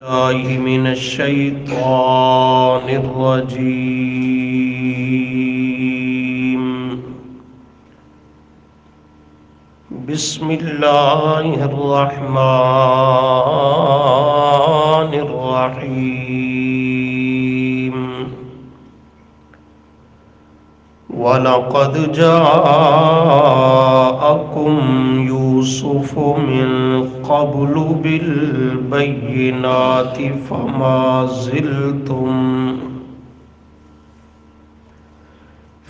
الله من الشيطان الرجيم. بسم الله الرحمن الرحيم. وَلَقَدْ جَاءَكُمْ يُوسُفُ مِنْ قَبْلُ بِالْبَيِّنَاتِ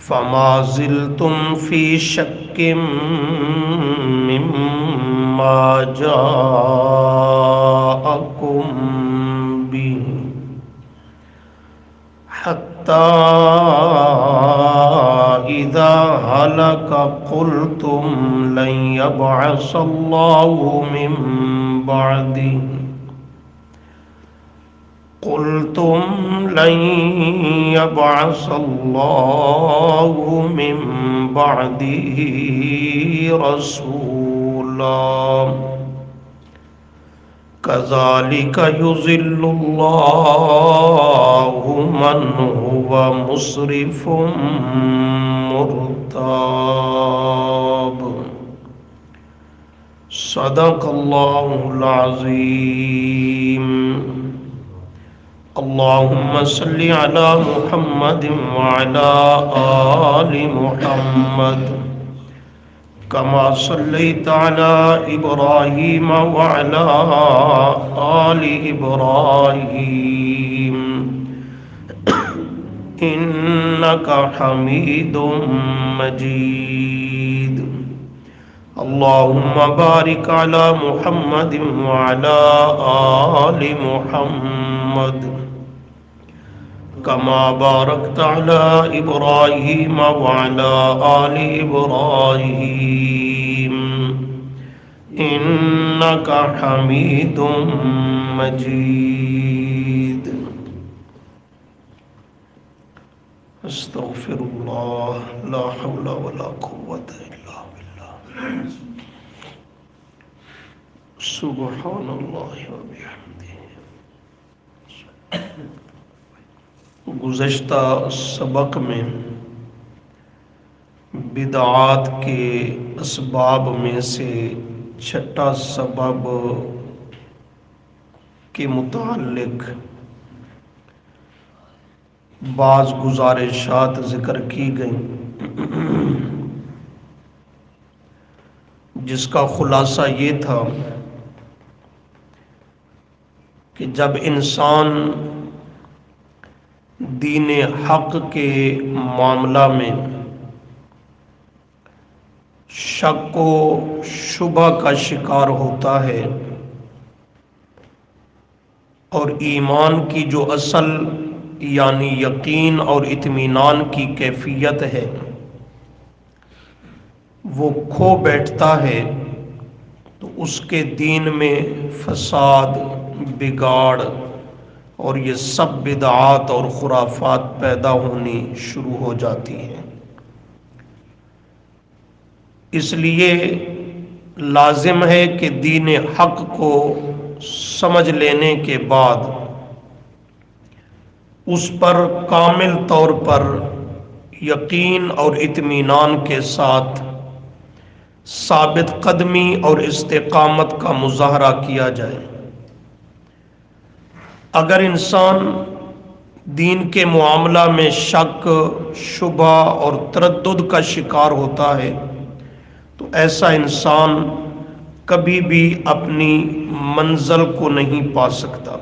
فَمَا زِلْتُمْ فِي شَكٍّ مِّمَّا جَاءَكُمْ بِهِ حَتَّى إِذَا هَلَكَ قُلْتُمْ لَن يَبْعَثَ اللَّهُ مِن بَعْدِهِ رَسُولًا كَذَلِكَ يُضِلُّ اللَّهُ مَنْ هُوَ مُسْرِفٌ مرتاب. صدق اللہ العظیم. اللہم صل علی محمد وعلی آل محمد كما صليت على إبراهيم وعلى آل إبراهيم إنك حميد مجيد. اللهم بارك على محمد وعلى آل محمد كما باركت على إبراهيم وعلى آل إبراهيم إنك حميد مجيد. استغفر الله لا حول ولا قوة إلا بالله. سبحان الله وبحمده. گزشتہ سبق میں بدعات کے اسباب میں سے چھٹا سبب کے متعلق بعض گزارشات ذکر کی گئیں، جس کا خلاصہ یہ تھا کہ جب انسان دین حق کے معاملہ میں شک و شبہ کا شکار ہوتا ہے اور ایمان کی جو اصل یعنی یقین اور اطمینان کی کیفیت ہے وہ کھو بیٹھتا ہے، تو اس کے دین میں فساد، بگاڑ اور یہ سب بدعات اور خرافات پیدا ہونی شروع ہو جاتی ہیں. اس لیے لازم ہے کہ دین حق کو سمجھ لینے کے بعد اس پر کامل طور پر یقین اور اطمینان کے ساتھ ثابت قدمی اور استقامت کا مظاہرہ کیا جائے. اگر انسان دین کے معاملہ میں شک، شبہ اور تردد کا شکار ہوتا ہے تو ایسا انسان کبھی بھی اپنی منزل کو نہیں پا سکتا.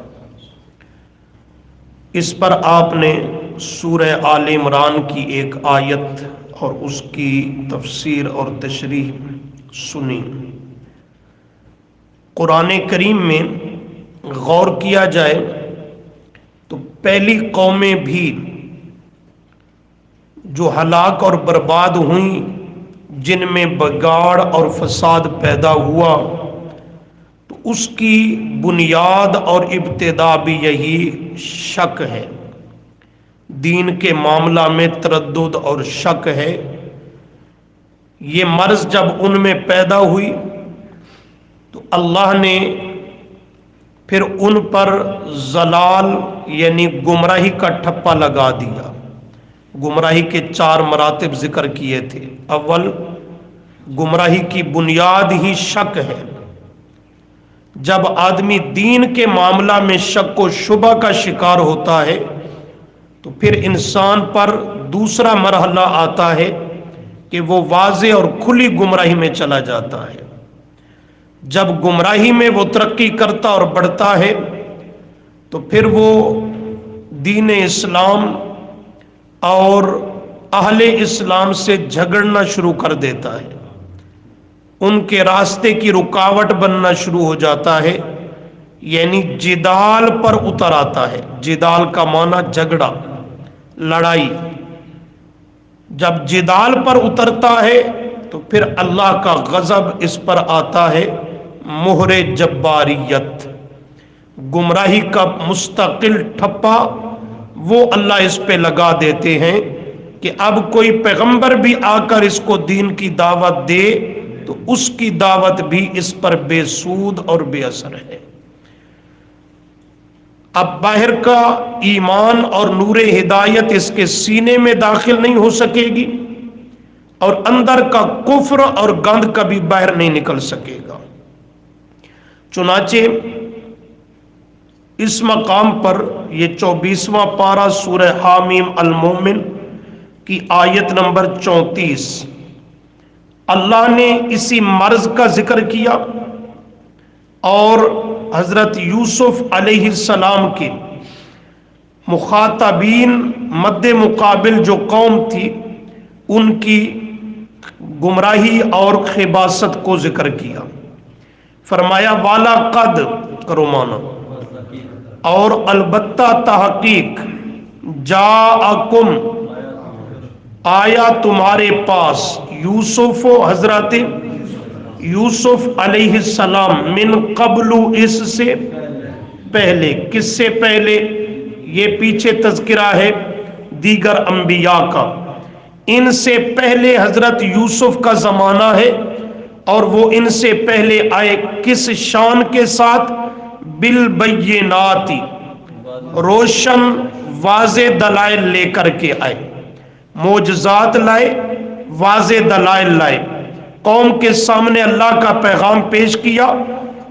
اس پر آپ نے سورہ آل عمران کی ایک آیت اور اس کی تفسیر اور تشریح سنی. قرآن کریم میں غور کیا جائے تو پہلی قومیں بھی جو ہلاک اور برباد ہوئیں، جن میں بگاڑ اور فساد پیدا ہوا، تو اس کی بنیاد اور ابتدا بھی یہی شک ہے. دین کے معاملہ میں تردد اور شک ہے. یہ مرض جب ان میں پیدا ہوئی تو اللہ نے پھر ان پر ضلال یعنی گمراہی کا ٹھپا لگا دیا۔ گمراہی کے 4 مراتب ذکر کیے تھے۔ اول، گمراہی کی بنیاد ہی شک ہے۔ جب آدمی دین کے معاملہ میں شک و شبہ کا شکار ہوتا ہے تو پھر انسان پر دوسرا مرحلہ آتا ہے کہ وہ واضح اور کھلی گمراہی میں چلا جاتا ہے۔ جب گمراہی میں وہ ترقی کرتا اور بڑھتا ہے تو پھر وہ دین اسلام اور اہل اسلام سے جھگڑنا شروع کر دیتا ہے، ان کے راستے کی رکاوٹ بننا شروع ہو جاتا ہے، یعنی جدال پر اتر آتا ہے۔ جدال کا معنی جھگڑا، لڑائی۔ جب جدال پر اترتا ہے تو پھر اللہ کا غضب اس پر آتا ہے، مہر جباریت، گمراہی کا مستقل ٹھپا وہ اللہ اس پہ لگا دیتے ہیں کہ اب کوئی پیغمبر بھی آ کر اس کو دین کی دعوت دے تو اس کی دعوت بھی اس پر بے سود اور بے اثر ہے۔ اب باہر کا ایمان اور نور ہدایت اس کے سینے میں داخل نہیں ہو سکے گی، اور اندر کا کفر اور گند کبھی باہر نہیں نکل سکے گا۔ چنانچہ اس مقام پر یہ 24واں پارہ سورہ حامیم المومن کی آیت نمبر 34، اللہ نے اسی مرض کا ذکر کیا اور حضرت یوسف علیہ السلام کے مخاطبین مد مقابل جو قوم تھی ان کی گمراہی اور خباثت کو ذکر کیا۔ فرمایا والا قد کرو مانا، اور البتہ تحقیق، جاءکم آیا تمہارے پاس، یوسف و حضرت یوسف علیہ السلام، من قبل اس سے پہلے۔ کس سے پہلے؟ یہ پیچھے تذکرہ ہے دیگر انبیاء کا، ان سے پہلے حضرت یوسف کا زمانہ ہے، اور وہ ان سے پہلے آئے کس شان کے ساتھ؟ بالبینات، روشن واضح دلائل لے کر کے آئے، معجزات لائے، واضح دلائل لائے، قوم کے سامنے اللہ کا پیغام پیش کیا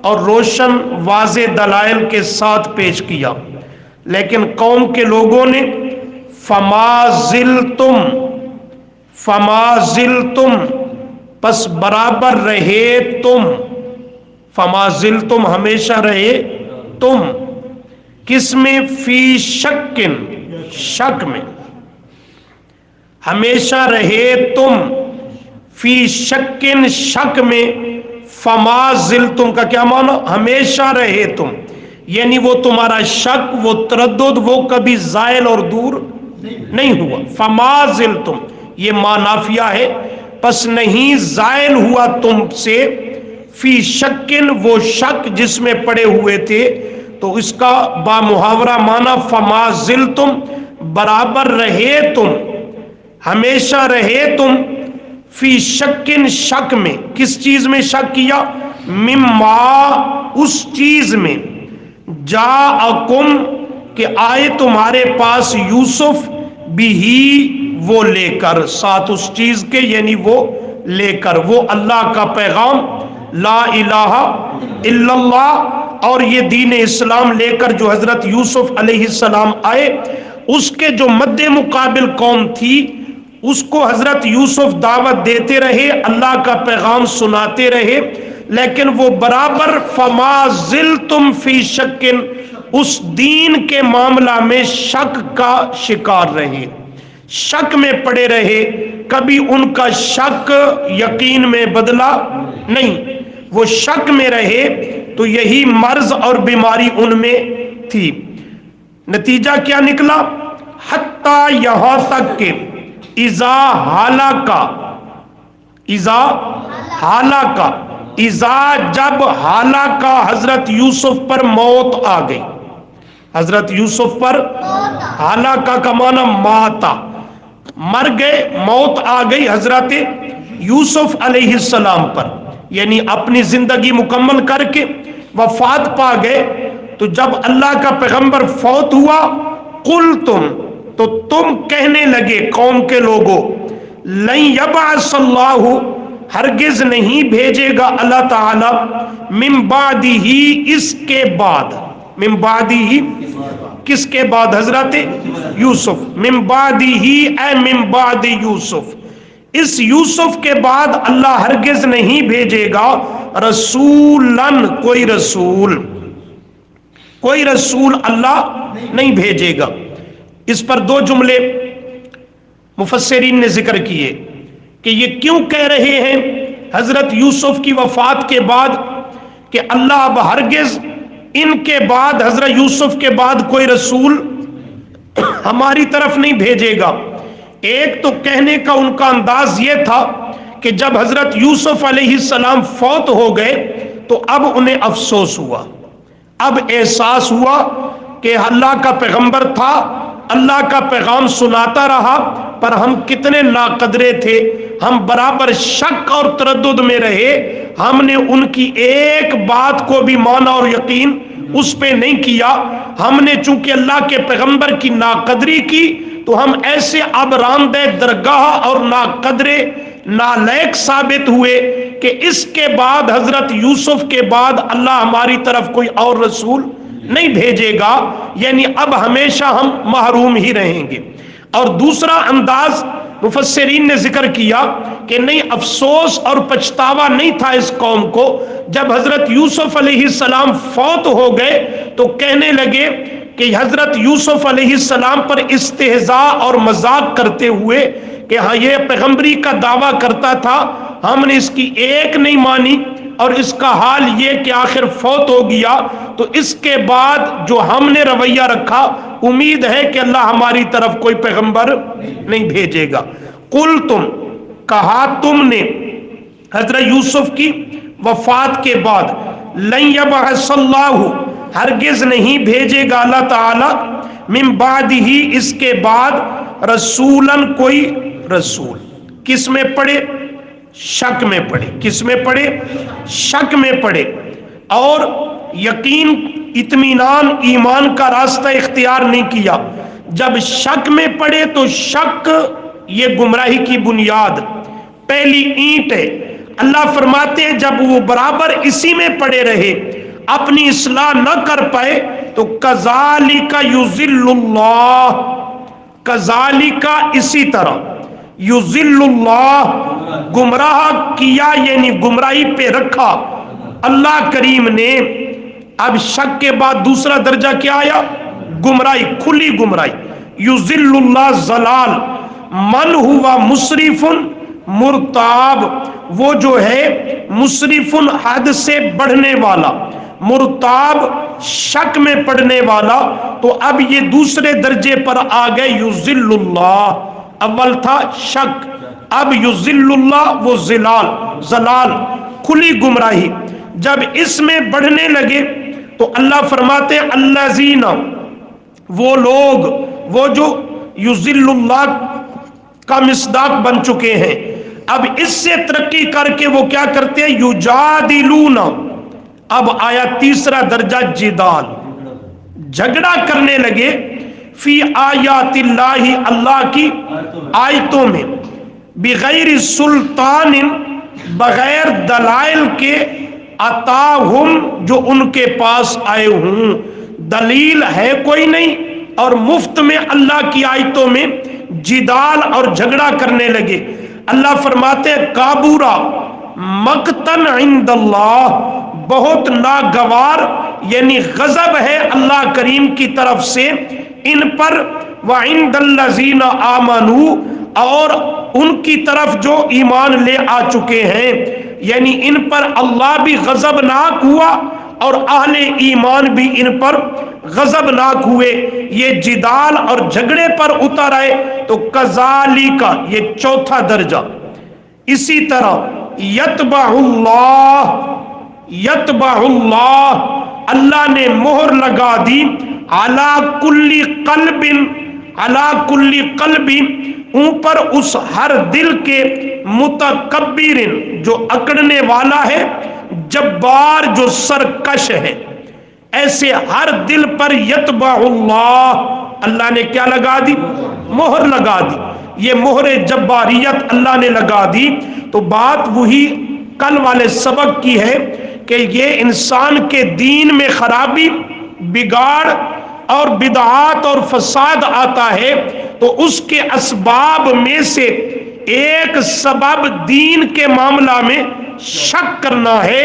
اور روشن واضح دلائل کے ساتھ پیش کیا، لیکن قوم کے لوگوں نے فما زلتم پس برابر رہے تم، فما زلتم ہمیشہ رہے تم، کس میں؟ فی شکن، شک میں، ہمیشہ رہے تم فی شکن، شک میں۔ فما زلتم کا کیا معنی؟ ہمیشہ رہے تم، یعنی وہ تمہارا شک، وہ تردد، وہ کبھی زائل اور دور نہیں ہوا۔ فما زلتم یہ ما نافیہ ہے، پس نہیں زائل ہوا تم سے، فی شکن وہ شک جس میں پڑے ہوئے تھے، تو اس کا با محاورہ معنی فما زلتم برابر رہے تم، ہمیشہ رہے تم، فی شکن شک میں۔ کس چیز میں شک کیا؟ مما اس چیز میں، جاءکم کہ آئے تمہارے پاس، یوسف بھی وہ لے کر، ساتھ اس چیز کے، یعنی وہ لے کر، وہ اللہ کا پیغام لا الہ الا اللہ اور یہ دین اسلام لے کر جو حضرت یوسف علیہ السلام آئے، اس کے جو مد مقابل قوم تھی اس کو حضرت یوسف دعوت دیتے رہے، اللہ کا پیغام سناتے رہے، لیکن وہ برابر فما زلتم فی شکن، اس دین کے معاملہ میں شک کا شکار رہے، شک میں پڑے رہے، کبھی ان کا شک یقین میں بدلا نہیں، وہ شک میں رہے، تو یہی مرض اور بیماری ان میں تھی۔ نتیجہ کیا نکلا؟ حتیٰ یہاں تک کہ اذا جب ہلاکا حضرت یوسف پر موت آ گئی، حضرت یوسف پر ہلاکا کا معنی ماتا، مر گئے، موت آ گئی حضرت یوسف علیہ السلام پر، یعنی اپنی زندگی مکمل کر کے وفات پا گئے، تو جب اللہ کا پیغمبر فوت ہوا قلتم تو تم کہنے لگے قوم کے لوگوں لن یبعث اللہ ہرگز نہیں بھیجے گا اللہ تعالی من بعدہ اس کے بعد، من بعدہ کس کے بعد؟ حضرت یوسف، من بعدہ اے من بعد یوسف، اس یوسف کے بعد اللہ ہرگز نہیں بھیجے گا رسولن کوئی رسول، کوئی رسول اللہ نہیں بھیجے گا۔ اس پر دو جملے مفسرین نے ذکر کیے کہ یہ کیوں کہہ رہے ہیں حضرت یوسف کی وفات کے بعد کہ اللہ اب ہرگز ان کے بعد، حضرت یوسف کے بعد کوئی رسول ہماری طرف نہیں بھیجے گا۔ ایک تو کہنے کا ان کا انداز یہ تھا کہ جب حضرت یوسف علیہ السلام فوت ہو گئے تو اب انہیں افسوس ہوا، اب احساس ہوا کہ اللہ کا پیغمبر تھا، اللہ کا پیغام سناتا رہا، پر ہم کتنے ناقدرے تھے، ہم برابر شک اور تردد میں رہے، ہم نے ان کی ایک بات کو بھی مانا اور یقین اس پہ نہیں کیا، ہم نے چونکہ اللہ کے پیغمبر کی ناقدری کی تو ہم ایسے اب راندہ درگاہ اور ناقدرے نالائق ثابت ہوئے کہ اس کے بعد حضرت یوسف کے بعد اللہ ہماری طرف کوئی اور رسول نہیں بھیجے گا، یعنی اب ہمیشہ ہم محروم ہی رہیں گے۔ اور دوسرا انداز مفسرین نے ذکر کیا کہ نہیں، افسوس اور پچھتاوا نہیں تھا اس قوم کو، جب حضرت یوسف علیہ السلام فوت ہو گئے تو کہنے لگے کہ حضرت یوسف علیہ السلام پر استہزاء اور مذاق کرتے ہوئے کہ ہاں یہ پیغمبری کا دعویٰ کرتا تھا، ہم نے اس کی ایک نہیں مانی، اور اس کا حال یہ کہ آخر فوت ہو گیا، تو اس کے بعد جو ہم نے رویہ رکھا امید ہے کہ اللہ ہماری طرف کوئی پیغمبر نہیں بھیجے گا۔ قل تم کہا تم نے حضرت یوسف کی وفات کے بعد لن یبعث اللہ ہرگز نہیں بھیجے گا اللہ تعالی من بعدہ اس کے بعد رسولن کوئی رسول۔ کس میں پڑھے؟ شک میں پڑھے۔ کس میں پڑھے؟ شک میں پڑھے، اور یقین اطمینان ایمان کا راستہ اختیار نہیں کیا۔ جب شک میں پڑھے تو شک یہ گمراہی کی بنیاد، پہلی اینٹ ہے۔ اللہ فرماتے ہیں جب وہ برابر اسی میں پڑے رہے، اپنی اصلاح نہ کر پائے تو کذالک یضل اللہ، کذالک اسی طرح، یضل اللہ گمراہ کیا، یعنی گمراہی پہ رکھا اللہ کریم نے۔ اب شک کے بعد دوسرا درجہ کیا آیا؟ گمراہی، کھلی گمراہی۔ یضل اللہ ضلال من ہوا مسرف مرتاب، وہ جو ہے مسرف حد سے بڑھنے والا، مرتاب شک میں پڑنے والا۔ تو اب یہ دوسرے درجے پر آ گئے یضل اللہ، اول تھا شک، اب یضل اللہ وہ ضلال کھلی گمراہی۔ جب اس میں بڑھنے لگے تو اللہ فرماتے ہیں الذین، وہ لوگ، وہ جو یضل اللہ کا مصداق بن چکے ہیں، اب اس سے ترقی کر کے وہ کیا کرتے ہیں؟ یجادلون، اب آیا تیسرا درجہ جدال، جھگڑا کرنے لگے، فی آیات اللہ، اللہ کی آیتوں میں، بغیر سلطان، بغیر دلائل کے، عطاہم جو ان کے پاس آئے ہوں، دلیل ہے کوئی نہیں، اور مفت میں اللہ کی آیتوں میں جدال اور جھگڑا کرنے لگے۔ اللہ فرماتے ہیں کابورا مقتن عند اللہ، بہت ناگوار یعنی غضب ہے اللہ کریم کی طرف سے ان پر، وعند الذین آمنوا، اور ان کی طرف جو ایمان لے آ چکے ہیں، یعنی ان پر اللہ بھی غضبناک ہوا اور اہل ایمان بھی ان پر غضبناک ہوئے، یہ جدال اور جھگڑے پر اتر آئے۔ تو کذالک یہ چوتھا درجہ، اسی طرح یتبع اللہ، اللہ نے مہر لگا دی، علی کل قلب، اوپر اس ہر دل کے، متکبر جو اکڑنے والا ہے، جبار جو سرکش ہے۔ ایسے ہر دل پر یتبع اللہ، اللہ نے کیا لگا دی؟ مہر لگا دی۔ یہ مہر جباریت اللہ نے لگا دی۔ تو بات وہی کل والے سبق کی ہے کہ یہ انسان کے دین میں خرابی، بگاڑ اور بدعات اور فساد آتا ہے تو اس کے اسباب میں سے ایک سبب دین کے معاملہ میں شک کرنا ہے،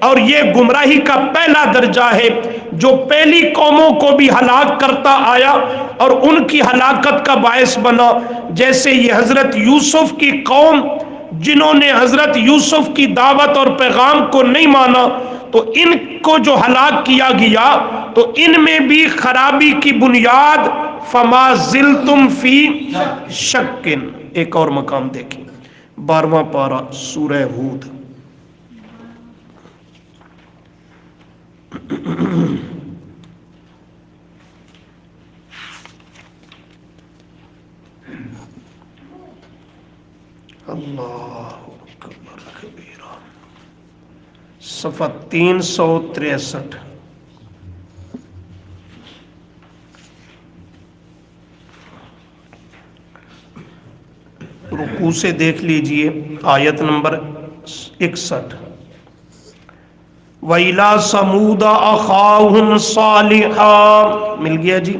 اور یہ گمراہی کا پہلا درجہ ہے جو پہلی قوموں کو بھی ہلاک کرتا آیا اور ان کی ہلاکت کا باعث بنا۔ جیسے یہ حضرت یوسف کی قوم جنہوں نے حضرت یوسف کی دعوت اور پیغام کو نہیں مانا تو ان کو جو ہلاک کیا گیا، تو ان میں بھی خرابی کی بنیاد فما زلتم فی شکن۔ ایک اور مقام دیکھیں، 12واں پارہ سورہ ہود، اللہ اکبر کبیرہ، صفحہ 363۔ رکوع سے دیکھ لیجئے آیت نمبر 61۔ وَإِلَىٰ ثَمُودَ أَخَاهُمْ صَالِحًا، مل گیا جی۔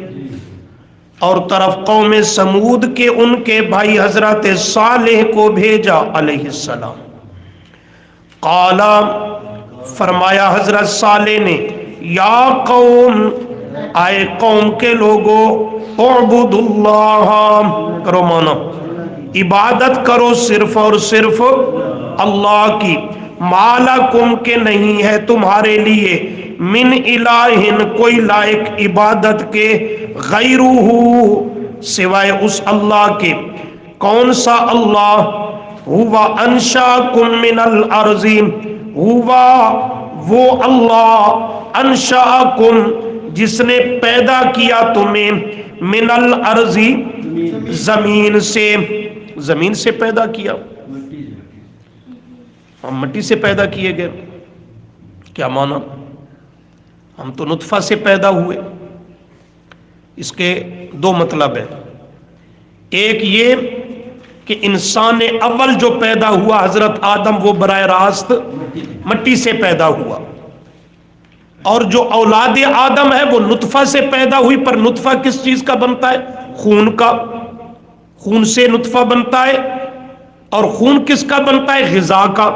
اور طرف قوم سمود کے ان کے بھائی حضرت صالح کو بھیجا علیہ السلام۔ قال، فرمایا حضرت صالح نے، یا قوم، آئے قوم کے لوگو، اعبدوا اللہ، کرو مانا عبادت کرو صرف اور صرف اللہ کی، مالکم کے نہیں ہے تمہارے لیے، من الہ کوئی لائق عبادت کے، غیرہ سوائے اس اللہ کے۔ کون سا اللہ؟ ہوا انشاکم من الارض، ہوا وہ اللہ، انشاکم جس نے پیدا کیا تمہیں، من الارض زمین سے، زمین سے پیدا کیا، ہم مٹی سے پیدا کیے گئے۔ کیا مانا؟ ہم تو نطفہ سے پیدا ہوئے۔ اس کے دو مطلب ہیں، ایک یہ کہ انسان اول جو پیدا ہوا حضرت آدم وہ براہ راست مٹی سے پیدا ہوا، اور جو اولاد آدم ہے وہ نطفہ سے پیدا ہوئی، پر نطفہ کس چیز کا بنتا ہے؟ خون کا، خون سے نطفہ بنتا ہے، اور خون کس کا بنتا ہے؟ غذا کا،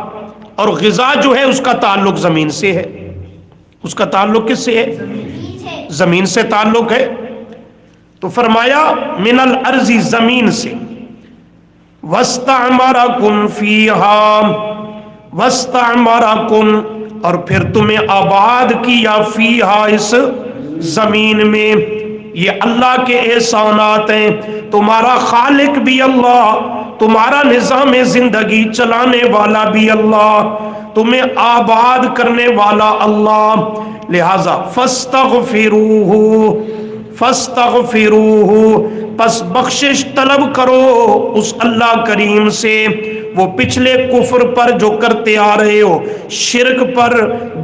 اور غذا جو ہے اس کا تعلق زمین سے ہے۔ اس کا تعلق کس سے ہے؟ زمین سے تعلق ہے۔ تو فرمایا من الارض زمین سے، واستعمرکم فیہا، واستعمرکم اور پھر تمہیں آباد کیا، فیہا اس زمین میں۔ یہ اللہ کے احسانات ہیں، تمہارا خالق بھی اللہ، تمہارا نظام زندگی چلانے والا بھی اللہ، تمہیں آباد کرنے والا اللہ۔ لہذا فاستغفروہ، فاستغفروہ پس بخشش طلب کرو اس اللہ کریم سے، وہ پچھلے کفر پر جو کرتے آ رہے ہو، شرک پر،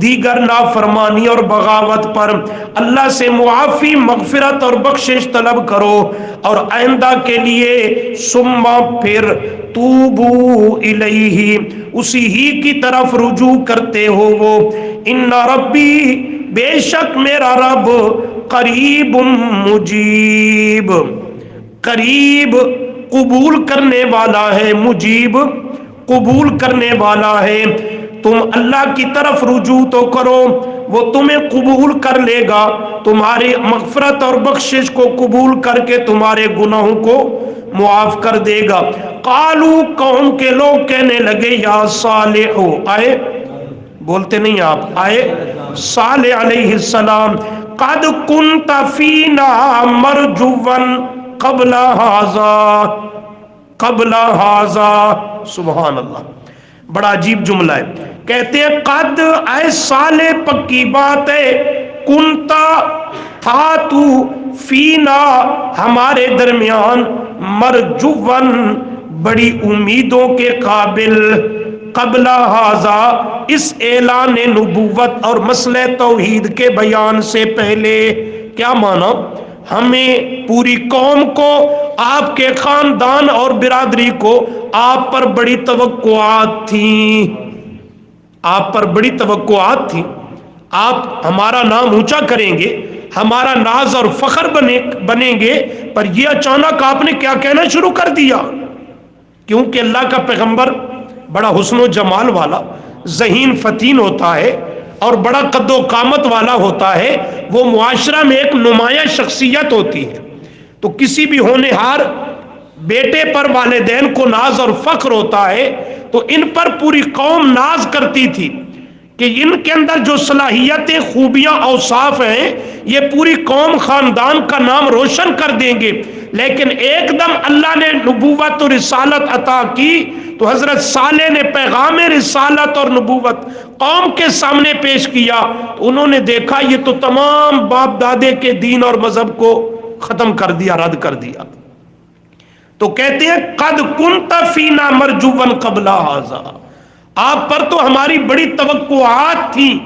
دیگر نافرمانی اور بغاوت پر، اللہ سے معافی، مغفرت اور بخشش طلب کرو، اور آئندہ کے لیے ثم پھر توبو الیہ اسی ہی کی طرف رجوع کرتے ہو وہ، ان ربی بے شک میرا رب قریب مجیب، قریب قبول کرنے والا ہے، مجیب قبول کرنے والا ہے۔ تم اللہ کی طرف رجوع تو کرو، وہ تمہیں قبول کر لے گا، تمہاری مغفرت اور بخشش کو قبول کر کے تمہارے گناہوں کو معاف کر دے گا۔ قالو قوم کے لوگ کہنے لگے، یا صالح، آئے بولتے نہیں آپ، آئے صالح علیہ السلام، قد کنت فینا مرجوا قبل ھذا، قبل ھذا، سبحان اللہ، بڑا عجیب جملہ ہے۔ کہتے ہیں قد، اے صالح پکی بات ہے، کنتا تھا تو، فینا ہمارے درمیان، مرجون بڑی امیدوں کے قابل، قبل ھذا، اس اعلان نبوت اور مسئلہ توحید کے بیان سے پہلے۔ کیا مانا؟ ہمیں پوری قوم کو، آپ کے خاندان اور برادری کو آپ پر بڑی توقعات تھیں، آپ پر بڑی توقعات تھیں، آپ ہمارا نام اونچا کریں گے، ہمارا ناز اور فخر بنیں گے، پر یہ اچانک آپ نے کیا کہنا شروع کر دیا؟ کیونکہ اللہ کا پیغمبر بڑا حسن و جمال والا، ذہین فتین ہوتا ہے اور بڑا قد و قامت والا ہوتا ہے، وہ معاشرہ میں ایک نمایاں شخصیت ہوتی ہے، تو کسی بھی ہونہار بیٹے پر والدین کو ناز اور فخر ہوتا ہے، تو ان پر پوری قوم ناز کرتی تھی کہ ان کے اندر جو صلاحیتیں، خوبیاں، اوصاف ہیں، یہ پوری قوم، خاندان کا نام روشن کر دیں گے۔ لیکن ایک دم اللہ نے نبوت اور رسالت عطا کی تو حضرت صالح نے پیغام رسالت اور نبوت قوم کے سامنے پیش کیا، تو انہوں نے دیکھا یہ تو تمام باپ دادے کے دین اور مذہب کو ختم کر دیا، رد کر دیا۔ تو کہتے ہیں قد کنت فینا مرجوا قبل ھذا، آپ پر تو ہماری بڑی توقعات تھی،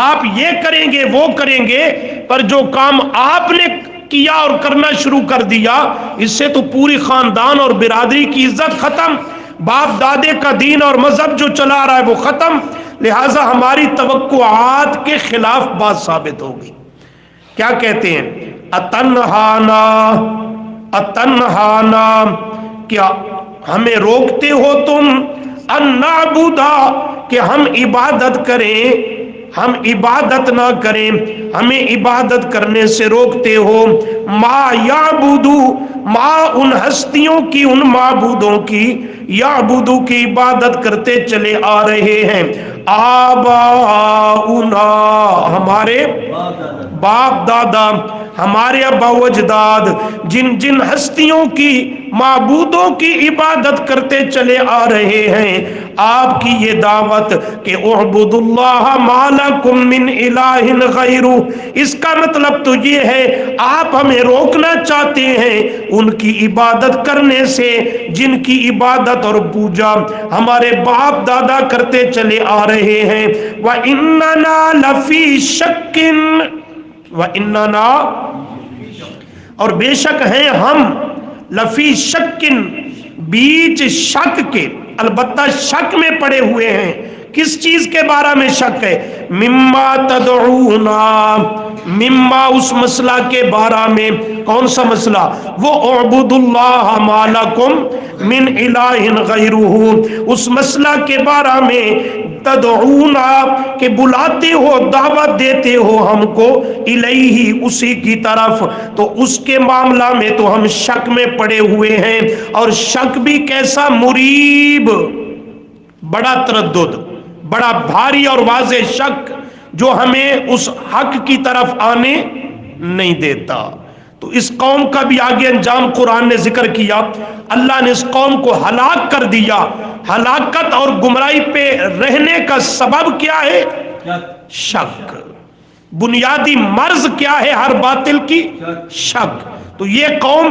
آپ یہ کریں گے، وہ کریں گے، پر جو کام آپ نے کیا اور کرنا شروع کر دیا، اس سے تو پوری خاندان اور برادری کی عزت ختم، باپ دادے کا دین اور مذہب جو چلا رہا ہے وہ ختم، لہٰذا ہماری توقعات کے خلاف بات ثابت ہوگی۔ کیا کہتے ہیں؟ اتنہانا، اتنہانا، کیا ہمیں روکتے ہو تم، ان نعبدا، کہ ہم عبادت کریں، ہم عبادت نہ کریں، ہمیں عبادت کرنے سے روکتے ہو، ما یعبدو، ما ان ہستیوں کی، ان معبودوں کی، یعبدو کی عبادت کرتے چلے آ رہے ہیں، آباؤنا، ہمارے باپ دادا، ہمارے ابا و اجداد، جن جن ہستیوں کی، معبودوں کی عبادت کرتے چلے آ رہے ہیں، آپ کی یہ دعوت کہ اعبدوا اللہ ما لکم من الہ غیرہ، اس کا مطلب تو یہ ہے آپ ہمیں روکنا چاہتے ہیں ان کی عبادت کرنے سے جن کی عبادت اور پوجا ہمارے باپ دادا کرتے چلے آ رہے ہیں۔ وَإِنَّنَا لَفِي شَكٍّ، وَإِنَّنَا، اور بے شک ہیں ہم، لفی شکن، بیچ شک کے، البتہ شک میں پڑے ہوئے ہیں۔ کس چیز کے بارے میں شک ہے؟ مما تدعونا، مما اس مسئلہ کے بارے میں، کون سا مسئلہ؟ وہ اعبدوا اللہ ما لکم من الہ غیرہ، اس مسئلہ کے بارے میں تدعونا کہ بلاتے ہو، دعوت دیتے ہو ہم کو، الیہ، اسی کی طرف، تو اس کے معاملہ میں تو ہم شک میں پڑے ہوئے ہیں، اور شک بھی کیسا؟ مریب، بڑا تردد، بڑا بھاری اور واضح شک جو ہمیں اس حق کی طرف آنے نہیں دیتا۔ تو اس قوم کا بھی آگے انجام قرآن نے ذکر کیا، اللہ نے اس قوم کو ہلاک کر دیا۔ ہلاکت اور گمراہی پہ رہنے کا سبب کیا ہے؟ شک۔ بنیادی مرض کیا ہے ہر باطل کی؟ شک۔ تو یہ قوم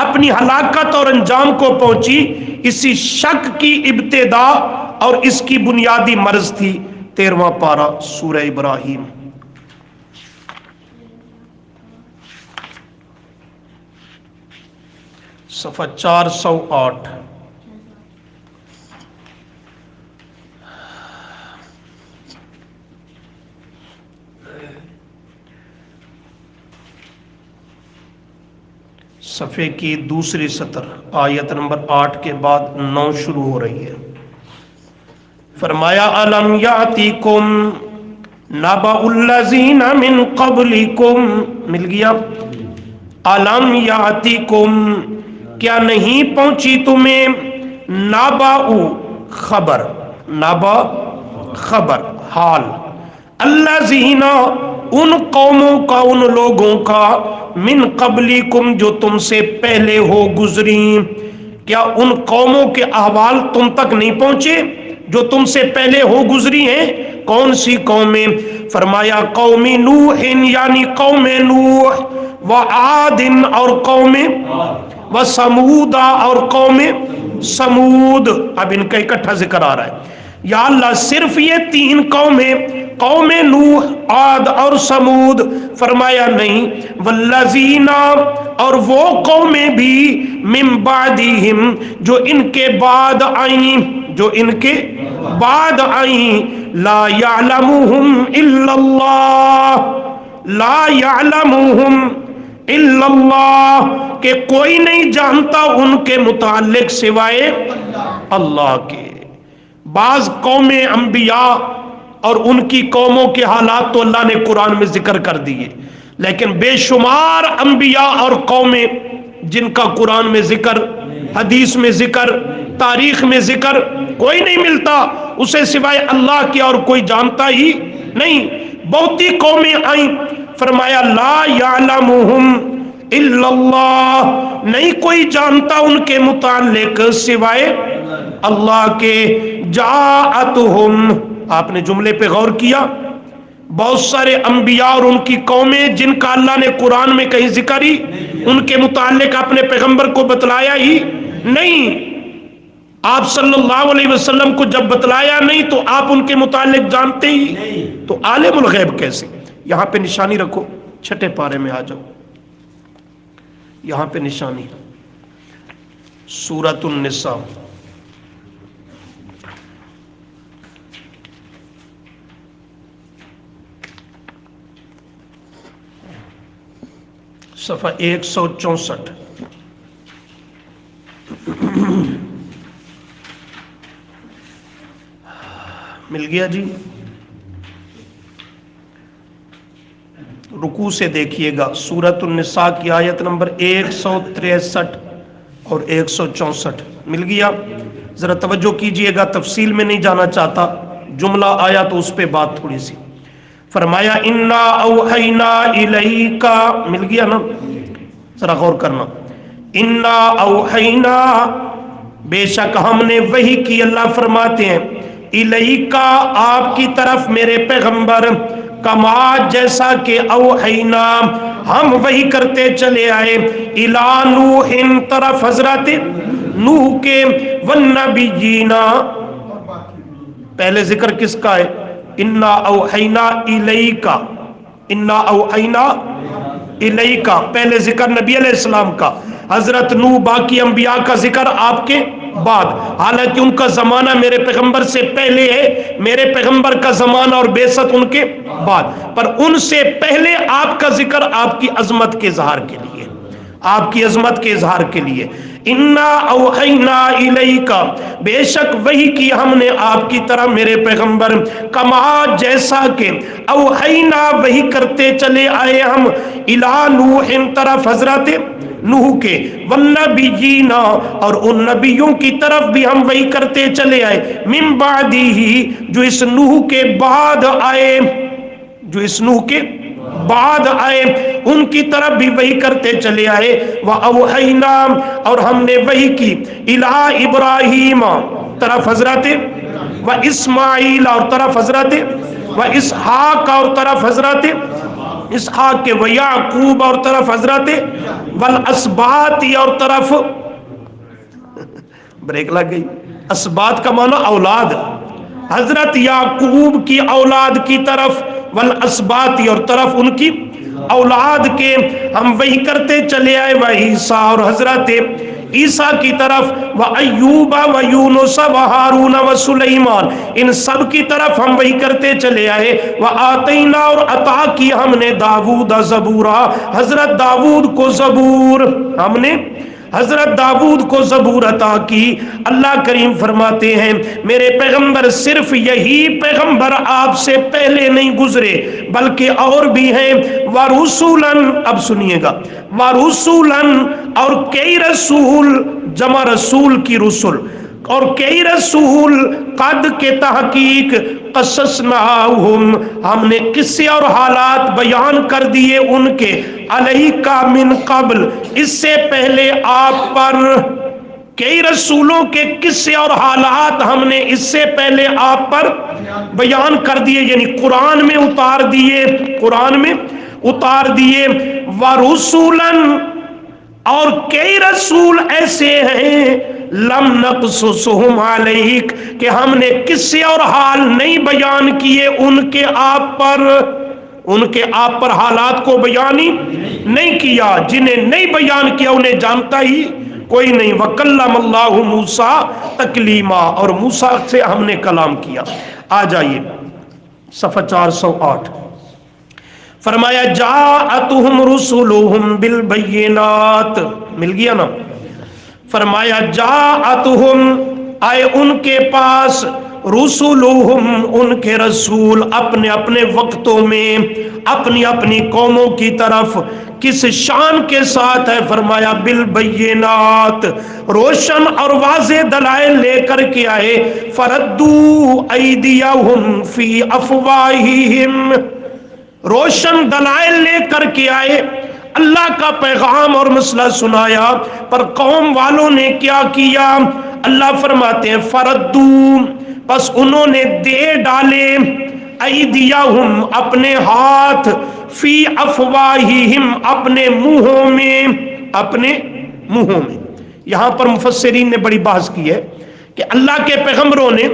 اپنی ہلاکت اور انجام کو پہنچی اسی شک کی ابتدا، اور اس کی بنیادی مرض تھی 13واں پارہ سورہ ابراہیم۔ صفحہ 408۔ صفحے کی دوسری سطر، آیت نمبر 8 کے بعد 9 شروع ہو رہی ہے۔ فرمایا الم یاتیکم نبأ الذین من قبلکم، مل گیا؟ الم یاتیکم، کیا نہیں پہنچی تمہیں، نبأ خبر، نبأ خبر، حال، الذین ان قوموں کا، ان لوگوں کا، من قبلکم جو تم سے پہلے ہو گزری، کیا ان قوموں کے احوال تم تک نہیں پہنچے جو تم سے پہلے ہو گزری ہیں؟ کون سی قومیں؟ فرمایا قوم نوح، یعنی قوم نوح، وعاد، اور قوم، وثمود، اور قوم سمود۔ اب ان کا اکٹھا ذکر آ رہا ہے۔ یا اللہ صرف یہ 3 قومیں، قوم نوح، عاد اور سمود، فرمایا نہیں، والذین، اور وہ قومیں بھی، من بعدہم، جو ان کے بعد آئیں، جو ان کے بعد آئیں، لا یعلمہم الا اللہ، لا یعلمہم الا اللہ، کہ کوئی نہیں جانتا ان کے متعلق سوائے اللہ کے۔ بعض قومیں انبیاء اور ان کی قوموں کے حالات تو اللہ نے قرآن میں ذکر کر دیے، لیکن بے شمار انبیاء اور قومیں جن کا قرآن میں ذکر، حدیث میں ذکر، تاریخ میں ذکر کوئی نہیں ملتا اسے سوائے اللہ کے، اور کوئی جانتا ہی نہیں۔ بہت ہی قومیں آئیں، فرمایا لا یعلمہم الا اللہ، نہیں کوئی جانتا ان کے متعلق سوائے اللہ کے۔ جاءتہم، آپ نے جملے پہ غور کیا، بہت سارے انبیاء اور ان کی قومیں جن کا اللہ نے قرآن میں کہیں ذکر ہی ان کے متعلق اپنے پیغمبر کو بتلایا ہی نہیں۔ آپ صلی اللہ علیہ وسلم کو جب بتلایا نہیں تو آپ ان کے متعلق جانتے ہی تو عالم الغیب کیسے؟ یہاں پہ نشانی رکھو، 6 پارے میں آ جاؤ، یہاں پہ نشانی، سورۃ النساء، صفحہ 164۔ مل گیا جی؟ رکوع سے دیکھیے گا، سورۃ النساء کی آیت نمبر 163 اور 164 مل گیا؟ ذرا توجہ کیجئے گا، تفصیل میں نہیں جانا چاہتا، جملہ آیا تو اس پہ بات تھوڑی سی۔ فرمایا انا اوحینا الیک، مل گیا نا؟ ذرا غور کرنا، انا اوحینا، بے شک ہم نے وحی کی، اللہ فرماتے ہیں، الیک، آپ کی طرف میرے پیغمبر، کما، جیسا کہ اوحینا، ہم وحی کرتے چلے آئے، الی نوح، طرف حضرت نوح کے، والنبیین، پہلے ذکر کس کا ہے؟ انا اوحینا الیک، انا اوحینا الیک، پہلے ذکر نبی علیہ السلام کا، حضرت نوح، باقی انبیاء کا ذکر آپ کے بعد، حالانکہ ان کا زمانہ میرے پیغمبر سے پہلے ہے، میرے پیغمبر کا زمانہ اور بعثت ان کے بعد، پر ان سے پہلے آپ کا ذکر آپ کی عظمت کے اظہار کے لیے، آپ کی عظمت کے اظہار کے لیے۔ انا اوحینا الیک، بے شک وحی کی ہم نے آپ کی طرح میرے پیغمبر، کما، جیسا کہ اوحینا، وحی کرتے چلے آئے ہم، الی نوح، طرف حضرت نوح کے، والنبیین، اور ان نبیوں کی طرف بھی ہم وحی کرتے چلے آئے، من بعدہ، جو اس نوح کے بعد آئے، جو اس نوح کے بعد آئے، ان کی طرف بھی وحی کرتے چلے آئے۔ وَأَوْحَيْنَا، اور ہم نے وحی کی، إِلَىٰ إِبْرَاهِيمَ، طرف حضرت وَإِسْمَاعِيلَ، اور طرف حضرت وَإِسْحَاقَ، اور طرف حضرت اسحاق کے، وَيَعْقُوبَ، اور طرف حضرت وَالْأَسْبَاطِ، اور طرف، بریک لگ گئی، اسباط کا معنی اولاد، حضرت یعقوب کی اولاد کی طرف، والاسباط، اور طرف ان کی اولاد کے ہم وحی کرتے چلے آئے، وعیسیٰ، اور حضرت عیسیٰ کی طرف، وایوب، ویونس، وہارون، وسلیمان، ان سب کی طرف ہم وحی کرتے چلے آئے۔ وآتینا، اور عطا کی ہم نے، داود زبورا، حضرت داود کو زبور، ہم نے حضرت داود کو زبور عطا کی۔ اللہ کریم فرماتے ہیں میرے پیغمبر صرف یہی پیغمبر آپ سے پہلے نہیں گزرے بلکہ اور بھی ہیں، ورسولن، اب سنیے گا، ورسولن، اور کئی رسول، جمع رسول کی رسل، اور کئی رسول، قد کے تحقیق، قصصناہم، ہم نے قصے اور حالات بیان کر دیے ان کے، علیکا، من قبل، اس سے پہلے آپ پر، کئی رسولوں کے قصے اور حالات ہم نے اس سے پہلے آپ پر بیان کر دیے، یعنی قرآن میں اتار دیے، قرآن میں اتار دیے۔ ورسولن، اور کئی رسول ایسے ہیں لم نقصصہم علیک کہ ہم نے قصے اور حال نہیں بیان کیے ان کے آپ پر حالات کو بیان ہی نہیں کیا، جنہیں نہیں بیان کیا انہیں جانتا ہی کوئی نہیں۔ وَكَلَّمَ اللَّهُ مُوسَىٰ تَكْلِيمًا، اور موسیٰ سے ہم نے کلام کیا۔ آ جائیے صفحہ 408، فرمایا جاءتہم رسلہم بالبینات، مل گیا نا؟ فرمایا جاءتہم، آئے ان کے پاس، رسلہم ان کے رسول، اپنے اپنے وقتوں میں اپنی اپنی قوموں کی طرف، کس شان کے ساتھ ہے؟ فرمایا بالبینات، روشن اور واضح دلائل لے کر کے آئے۔ فردو ایدیہم فی افواہہم، روشن دلائل لے کر کے آئے، اللہ کا پیغام اور مسئلہ سنایا، پر قوم والوں نے کیا کیا؟ اللہ فرماتے ہیں فردو، بس انہوں نے دے ڈالے، ایدیہم اپنے ہاتھ، فی افواہہم اپنے منہوں میں۔ یہاں پر مفسرین نے بڑی بحث کی ہے کہ اللہ کے پیغمبروں نے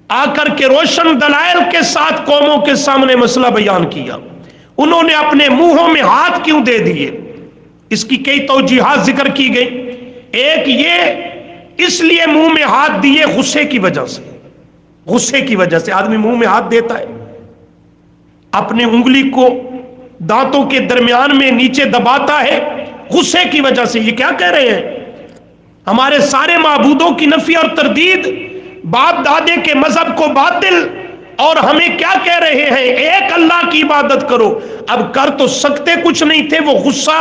آ کر کے روشن دلائل کے ساتھ قوموں کے سامنے مسئلہ بیان کیا، انہوں نے اپنے منہوں میں ہاتھ کیوں دے دیے؟ اس کی کئی توجیحات ذکر کی گئی۔ ایک یہ اس لیے منہ میں ہاتھ دیے غصے کی وجہ سے، غصے کی وجہ سے آدمی منہ میں ہاتھ دیتا ہے، اپنے انگلی کو دانتوں کے درمیان میں نیچے دباتا ہے غصے کی وجہ سے۔ یہ کیا کہہ رہے ہیں؟ ہمارے سارے معبودوں کی نفی اور تردید، باپ دادے کے مذہب کو باطل، اور ہمیں کیا کہہ رہے ہیں؟ ایک اللہ کی عبادت کرو۔ اب کر تو سکتے کچھ نہیں تھے، وہ غصہ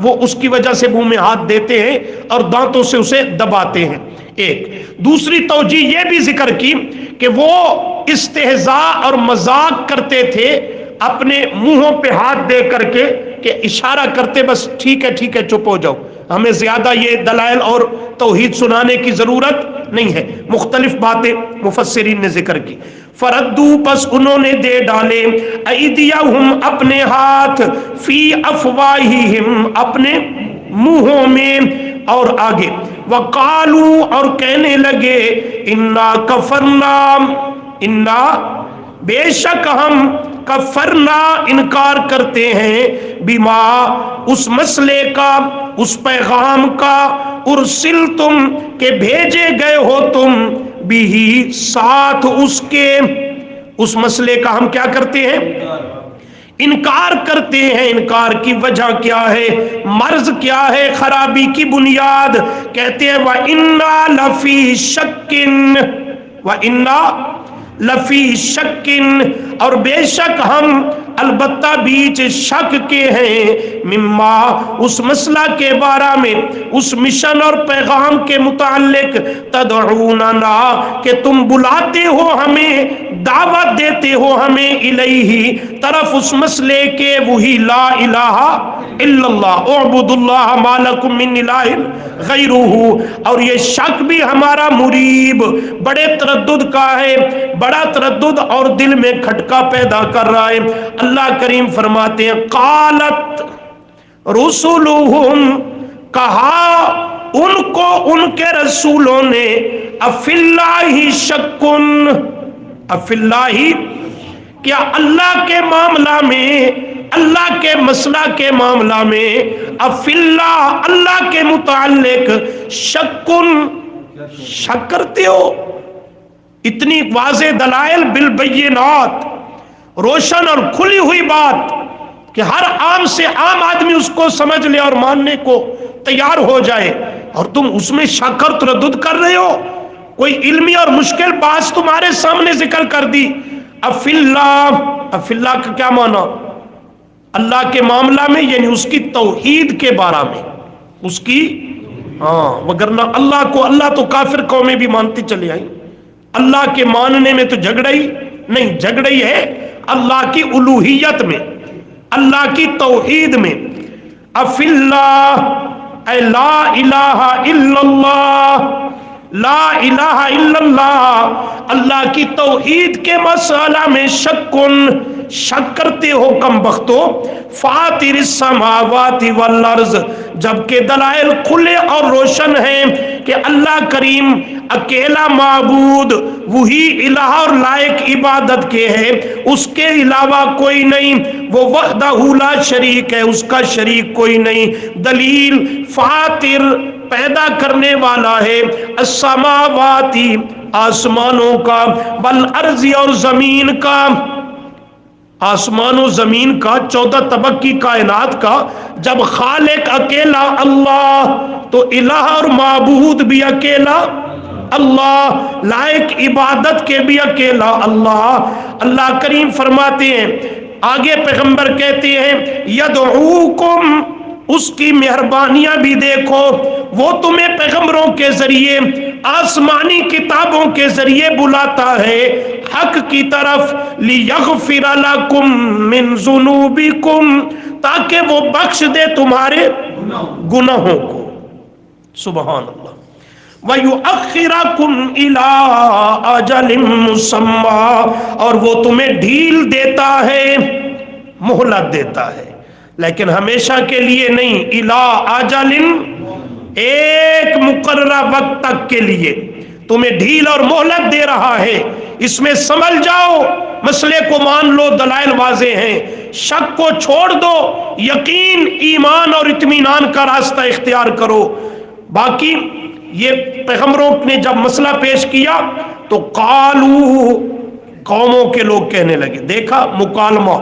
وہ اس کی وجہ سے منہ میں ہاتھ دیتے ہیں اور دانتوں سے اسے دباتے ہیں۔ ایک دوسری توجیہ یہ بھی ذکر کی کہ وہ استہزاء اور مذاق کرتے تھے اپنے منہوں پہ ہاتھ دے کر کے، کہ اشارہ کرتے بس ٹھیک ہے ٹھیک ہے چپ ہو جاؤ، ہمیں زیادہ یہ دلائل اور توحید سنانے کی ضرورت نہیں ہے۔ مختلف باتیں مفسرین نے ذکر کی۔ فردو، پس انہوں نے دے ڈالے، ایدیہم اپنے ہاتھ، فی افواہہم اپنے منہوں میں، اور آگے وقالو، اور کہنے لگے، انا کفرنا، انا بے شک ہم، کفرنا انکار کرتے ہیں، بما اس مسئلے کا، اس پیغام کا، ارسلتم کہ بھیجے گئے ہو تم، بھی ساتھ اس کے، اس مسئلے کا ہم کیا کرتے ہیں؟ انکار کرتے ہیں۔ انکار کی وجہ کیا ہے؟ مرض کیا ہے؟ خرابی کی بنیاد کہتے ہیں وَإِنَّا لَفِي شَكٍّ، وَإِنَّا لفی شکن، اور بے شک ہم البتہ بیچ شک کے ہیں، مما اس مسئلہ کے بارے میں، اس مشن اور پیغام کے متعلق، تدعوننا کہ تم بلاتے ہو ہمیں، دعوت دیتے ہو ہمیں، الیہ طرف اس مسئلے کے، وہی لا الہ الا اللہ، اعبدوا اللہ ما لکم من الہ غیرہ۔ اور یہ شک بھی ہمارا مریب بڑے تردد کا ہے، بڑا تردد اور دل میں کھٹکا پیدا کر رہا ہے۔ اللہ کریم فرماتے ہیں قالت رسلہم، کہا ان کو ان کے رسولوں نے، افی اللہ شکن، افی اللہ، کیا اللہ کے معاملہ میں، اللہ کے مسئلہ کے معاملہ میں، افی اللہ اللہ کے متعلق، شکن شک کرتے ہو؟ اتنی واضح دلائل بالبینات، روشن اور کھلی ہوئی بات کہ ہر عام سے عام آدمی اس کو سمجھ لے اور ماننے کو تیار ہو جائے، اور تم اس میں شک اور تردد کر رہے ہو؟ کوئی علمی اور مشکل بات تمہارے سامنے ذکر کر دی۔ افی اللہ، افی اللہ کا کیا معنی؟ اللہ کے معاملہ میں، یعنی اس کی توحید کے بارے میں، اس کی، وگرنہ اللہ کو، اللہ تو کافر قومیں بھی مانتی چلی آئی، اللہ کے ماننے میں تو جھگڑا ہی نہیں، جھگڑا ہی ہے اللہ کی الوہیت میں، اللہ کی توحید میں۔ افی اللہ اے لا الہ الا اللہ، لا الہ الا اللہ، اللہ کی توحید کے مسئلہ میں شک کرتے ہو کم بختو، فاطر السماوات والارض، جبکہ دلائل کھلے اور روشن ہیں کہ اللہ کریم اکیلا معبود، وہی الہ اور لائق عبادت کے ہے، اس کے علاوہ کوئی نہیں، وہ وحدہ لا شریک ہے، اس کا شریک کوئی نہیں۔ دلیل فاطر پیدا کرنے والا ہے، السماواتی آسمانوں کا، والارض اور زمین کا، آسمان و زمین کا، 14 طبق کی کائنات کا۔ جب خالق اکیلا اللہ تو الہ اور معبود بھی اکیلا اللہ، لائق عبادت کے بھی اکیلا اللہ۔ اللہ کریم فرماتے ہیں، آگے پیغمبر کہتے ہیں یدعوکم، اس کی مہربانیاں بھی دیکھو، وہ تمہیں پیغمبروں کے ذریعے آسمانی کتابوں کے ذریعے بلاتا ہے حق کی طرف، لیغفر لکم من ذنوبکم، تاکہ وہ بخش دے تمہارے گناہوں کو، سبحان اللہ، وَيُؤَخِّرَكُمْ إِلَىٰ أَجَلٍ مُّسَمًّى، اور وہ تمہیں ڈھیل دیتا ہے، مہلت دیتا ہے، لیکن ہمیشہ کے لیے نہیں، إِلَىٰ أَجَلٍ، ایک مقررہ وقت تک کے لیے تمہیں ڈھیل اور مہلت دے رہا ہے۔ اس میں سمجھ جاؤ، مسئلے کو مان لو، دلائل واضح ہیں، شک کو چھوڑ دو، یقین، ایمان اور اطمینان کا راستہ اختیار کرو۔ باقی یہ پیغمبروں نے جب مسئلہ پیش کیا تو قالو، قوموں کے لوگ کہنے لگے، دیکھا مکالمہ،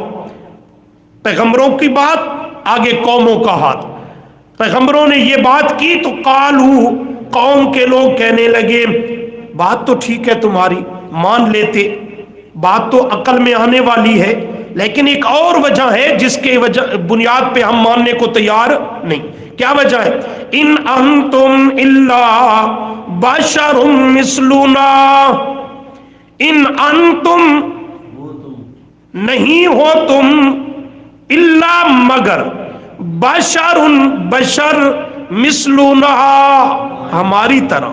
پیغمبروں کی بات آگے قوموں کا ہاتھ، پیغمبروں نے یہ بات کی تو قالو، قوم کے لوگ کہنے لگے، بات تو ٹھیک ہے تمہاری، مان لیتے، بات تو عقل میں آنے والی ہے، لیکن ایک اور وجہ ہے جس کے بنیاد پہ ہم ماننے کو تیار نہیں۔ کیا وجہ ہے؟ ان انتم الا بشر مثلنا، ان انتم نہیں ہو تم، الا مگر، بشر بشر، مثلنا ہماری طرح۔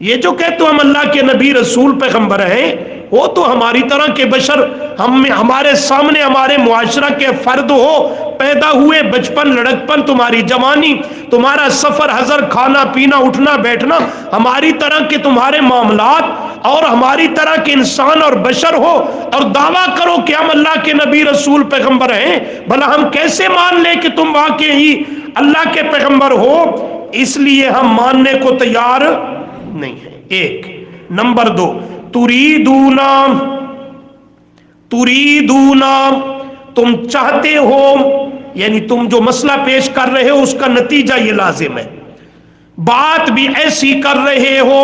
یہ جو کہتے ہم اللہ کے نبی رسول پیغمبر ہیں، وہ تو ہماری طرح کے بشر، ہمارے سامنے ہمارے معاشرہ کے فرد ہو، پیدا ہوئے، بچپن، لڑکپن، تمہاری جوانی، تمہارا سفر، حضر، کھانا پینا، اٹھنا بیٹھنا، ہماری طرح کے تمہارے معاملات، اور ہماری طرح کے انسان اور بشر ہو، اور دعویٰ کرو کہ ہم اللہ کے نبی رسول پیغمبر ہیں، بھلا ہم کیسے مان لیں کہ تم واقعی اللہ کے پیغمبر ہو؟ اس لیے ہم ماننے کو تیار نہیں ہے، ایک۔ نمبر دو، تریدونا، تم چاہتے ہو، یعنی تم جو مسئلہ پیش کر رہے ہو اس کا نتیجہ یہ لازم ہے، بات بھی ایسی کر رہے ہو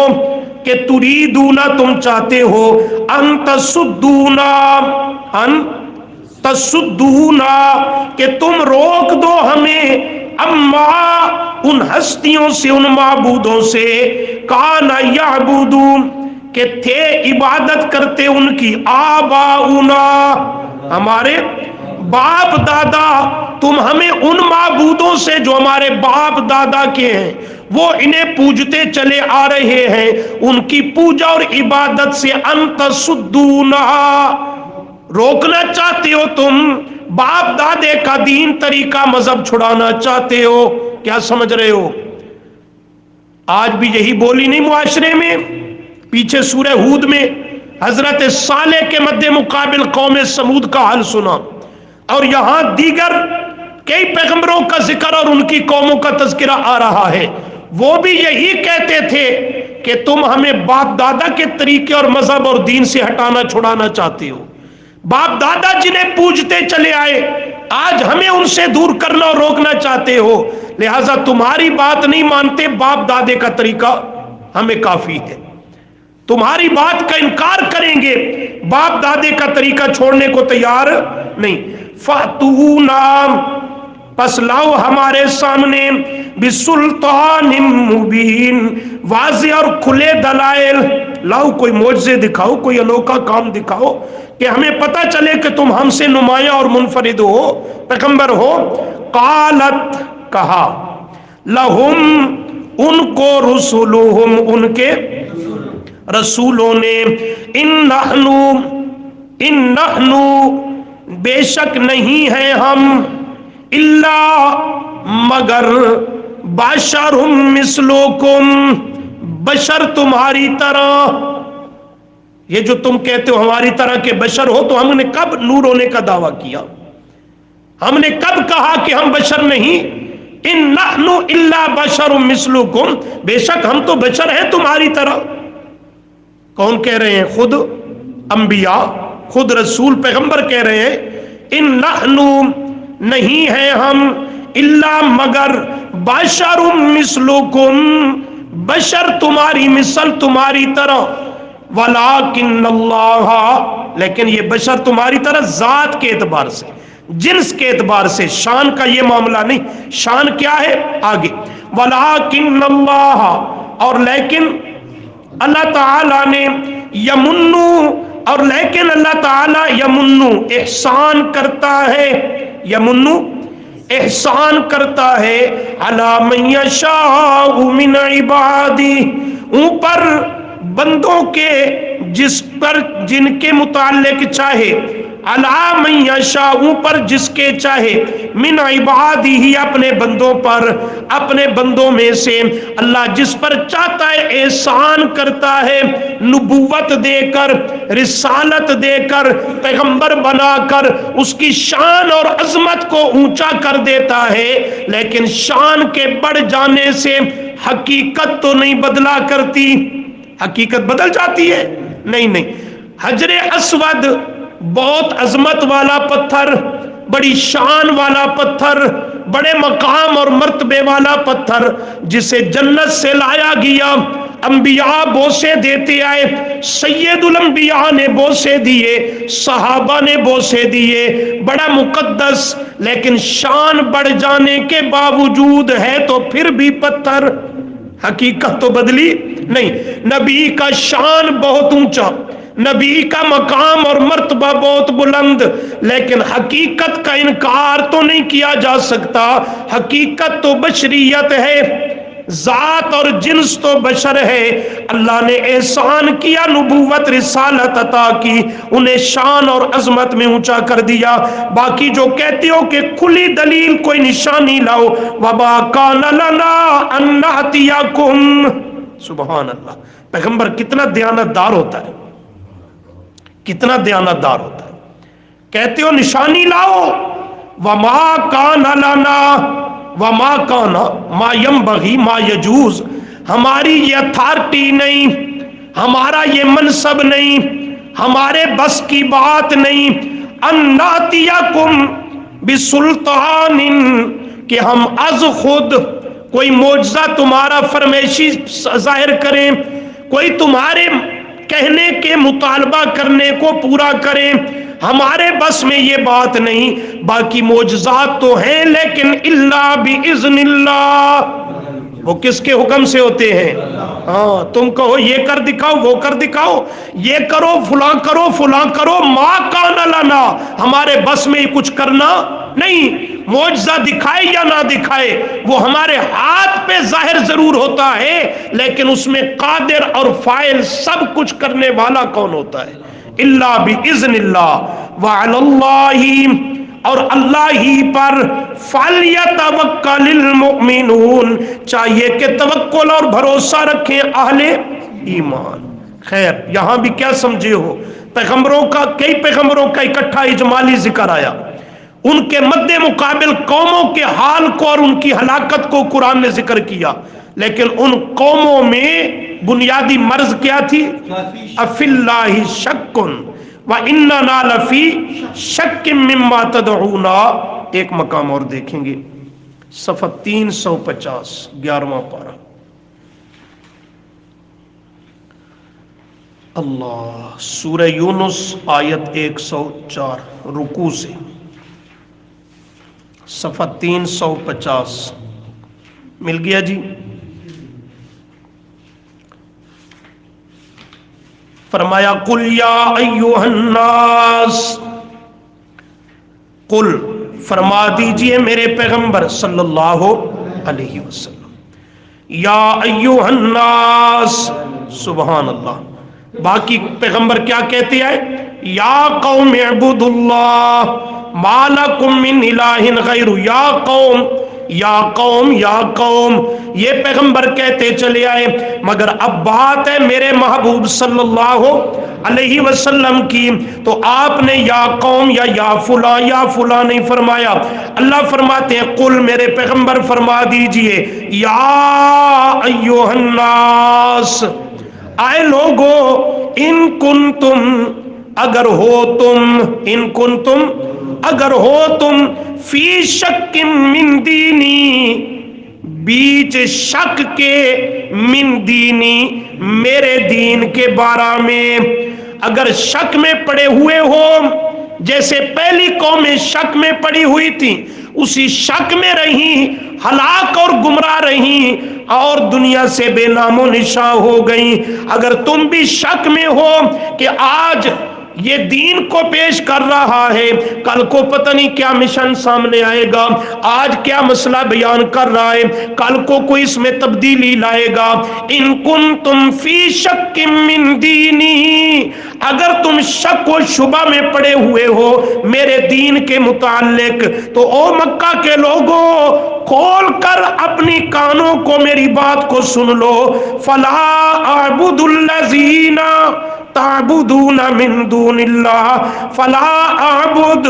کہ تریدونا، تم چاہتے ہو، ان تصدونا، کہ تم روک دو ہمیں، اما، ان ہستیوں سے، ان معبودوں سے، کانا یعبدون، کہ تھے عبادت کرتے ان کی، آباؤنا، ہمارے باپ دادا، تم ہمیں ان معبودوں سے جو ہمارے باپ دادا کے ہیں، وہ انہیں پوجتے چلے آ رہے ہیں، ان کی پوجا اور عبادت سے، انت صدونا، روکنا چاہتے ہو تم، باپ دادے کا دین، طریقہ، مذہب چھڑانا چاہتے ہو۔ کیا سمجھ رہے ہو؟ آج بھی یہی بولی نہیں معاشرے میں؟ پیچھے سورہ ہود میں حضرت صالح کے مد مقابل قوم سمود کا حال سنا، اور یہاں دیگر کئی پیغمبروں کا ذکر اور ان کی قوموں کا تذکرہ آ رہا ہے۔ وہ بھی یہی کہتے تھے کہ تم ہمیں باپ دادا کے طریقے اور مذہب اور دین سے ہٹانا چھڑانا چاہتے ہو، باپ دادا جنہیں پوجتے چلے آئے، آج ہمیں ان سے دور کرنا اور روکنا چاہتے ہو، لہذا تمہاری بات نہیں مانتے، باپ دادے کا طریقہ ہمیں کافی ہے، تمہاری بات کا انکار کریں گے، باپ دادے کا طریقہ چھوڑنے کو تیار نہیں۔ فَأْتُونَا، پس لاؤ ہمارے سامنے، بِسُلْطَانٍ مُبِينٍ، واضح اور کھلے دلائل لاؤ، کوئی معجزے دکھاؤ، کوئی انوکھا کام دکھاؤ کہ ہمیں پتہ چلے کہ تم ہم سے نمایاں اور منفرد ہو، پیغمبر ہو۔ قالت، کہا، لہم، ان کو رسولہم ان کے رسولوں نے ان نحنو بے شک نہیں ہیں ہم الا مگر بشر مثلکم بشر تمہاری طرح. یہ جو تم کہتے ہو ہماری طرح کے بشر ہو، تو ہم نے کب نور ہونے کا دعویٰ کیا؟ ہم نے کب کہا کہ ہم بشر نہیں؟ ان نحن الا بشر مثلکم، بے شک ہم تو بشر ہیں تمہاری طرح. کون کہہ رہے ہیں؟ خود انبیاء، خود رسول پیغمبر کہہ رہے ہیں ان نحن نہیں ہیں ہم الا مگر بشر مثلکم بشر تمہاری مثل تمہاری طرح ولکن اللہ، لیکن یہ بشر تمہاری طرح ذات کے اعتبار سے، جنس کے اعتبار سے، شان کا یہ معاملہ نہیں. شان کیا ہے؟ آگے ولکن اللہ، اور لیکن اللہ تعالی نے یمنو، اور لیکن اللہ تعالی یمنو احسان کرتا ہے، یمنو احسان کرتا ہے علی من یشاء من عبادی، اوپر بندوں کے جس پر جن کے متعلق چاہے، علی من یشاء اوپر جس کے چاہے، من عبادی ہی اپنے بندوں پر، اپنے بندوں میں سے اللہ جس پر چاہتا ہے احسان کرتا ہے، نبوت دے کر، رسالت دے کر، پیغمبر بنا کر اس کی شان اور عظمت کو اونچا کر دیتا ہے. لیکن شان کے بڑھ جانے سے حقیقت تو نہیں بدلا کرتی. حقیقت بدل جاتی ہے؟ نہیں. حجر اسود بہت عظمت والا پتھر، بڑی شان والا پتھر، بڑے مقام اور مرتبے والا پتھر، جسے جنت سے لایا گیا، انبیاء بوسے دیتے آئے، سید الانبیاء نے بوسے دیے، صحابہ نے بوسے دیے، بڑا مقدس، لیکن شان بڑھ جانے کے باوجود ہے تو پھر بھی پتھر. حقیقت تو بدلی نہیں. نبی کا شان بہت اونچا، نبی کا مقام اور مرتبہ بہت بلند، لیکن حقیقت کا انکار تو نہیں کیا جا سکتا. حقیقت تو بشریت ہے، ذات اور جنس تو بشر ہے. اللہ نے احسان کیا، نبوت رسالت عطا کی، انہیں شان اور عظمت میں اونچا کر دیا. باقی جو کہتے ہو کہ کھلی دلیل کوئی نشانی لاؤ، وَمَا كَانَ لَنَا أَن نَّأْتِيَكُمْ، سبحان اللہ. پیغمبر کتنا دیانتدار ہوتا ہے، کتنا دیانتدار ہوتا ہے. کہتے ہو نشانی لاؤ، وَمَا كَانَ لَنَا، وَمَا كَانَ مَا يَنبَغِي مَا يَجُوز، ہماری یہ اتھارٹی نہیں، ہمارا یہ منصب نہیں، ہمارے بس کی بات نہیں، أَن نَّأْتِيَكُمْ بِسُلْطَانٍ، کہ ہم از خود کوئی معجزہ تمہارا فرمائشی ظاہر کریں، کوئی تمہارے کہنے کے مطالبہ کرنے کو پورا کریں، ہمارے بس میں یہ بات نہیں. باقی معجزات تو ہیں، لیکن الا باذن اللہ، وہ کس کے حکم سے ہوتے ہیں؟ ہاں، تم کہو یہ کر دکھاؤ، وہ کر دکھاؤ، یہ کرو، فلاں کرو، فلاں کرو، ما کان لنا، ہمارے بس میں کچھ کرنا نہیں. معجزہ دکھائے یا نہ دکھائے، وہ ہمارے ہاتھ پہ ظاہر ضرور ہوتا ہے، لیکن اس میں قادر اور فاعل سب کچھ کرنے والا کون ہوتا ہے؟ الا باذن اللہ. وعلی اللہ، اور اللہ ہی پر، فَلْيَتَوَكَّلِ الْمُؤْمِنُونَ، چاہیے کہ توکل اور بھروسہ رکھیں اہل ایمان. خیر، یہاں بھی کیا سمجھے ہو؟ پیغمبروں کا، کئی پیغمبروں کا اکٹھا اجمالی ذکر آیا، ان کے مد مقابل قوموں کے حال کو اور ان کی ہلاکت کو قرآن نے ذکر کیا. لیکن ان قوموں میں بنیادی مرض کیا تھی؟ افی اللہ شک واننا لفی شک مما تدعونا. ایک مقام اور دیکھیں گے، صفحہ 350، 11واں پارہ. اللہ، سورہ یونس آیت 104 رکوع سے، صفحہ 350 مل گیا جی. فرمایا قل یا ایھا الناس، قل فرما دیجئے میرے پیغمبر صلی اللہ علیہ وسلم، یا ایھا الناس، سبحان اللہ۔ باقی پیغمبر کیا کہتے ہیں؟ یا قوم اعبدوا اللہ ما لکم من الہ غیر، یا قوم یا قوم یا قوم، یہ پیغمبر کہتے چلے آئے۔ مگر اب بات ہے میرے محبوب صلی اللہ علیہ وسلم کی، تو آپ نے یا قوم یا فلاں نہیں فرمایا۔ اللہ فرماتے ہیں قل، میرے پیغمبر فرما دیجئے یا ایھا الناس، آئے لوگو، ان کنتم، اگر ہو تم، ان کنتم، اگر ہو تم، فی شک من دینی، بیچ شک کے، من دینی، میرے دین کے بارے میں، اگر شک میں پڑے ہوئے ہو، جیسے پہلی قومیں شک میں پڑی ہوئی تھی، اسی شک میں رہی، ہلاک اور گمراہ رہی اور دنیا سے بے نام و نشاں ہو گئی۔ اگر تم بھی شک میں ہو کہ آج یہ دین کو پیش کر رہا ہے، کل کو پتہ نہیں کیا مشن سامنے آئے گا، آج کیا مسئلہ بیان کر رہا ہے، کل کو کوئی اس میں تبدیلی لائے گا۔ ان کنتم فی شک من دینی، اگر تم شک و شبہ میں پڑے ہوئے ہو میرے دین کے متعلق، تو او مکہ کے لوگوں، کھول کر اپنی کانوں کو میری بات کو سن لو۔ فلا اعبد الذین تعبدون من دون اللہ، فلا اعبد،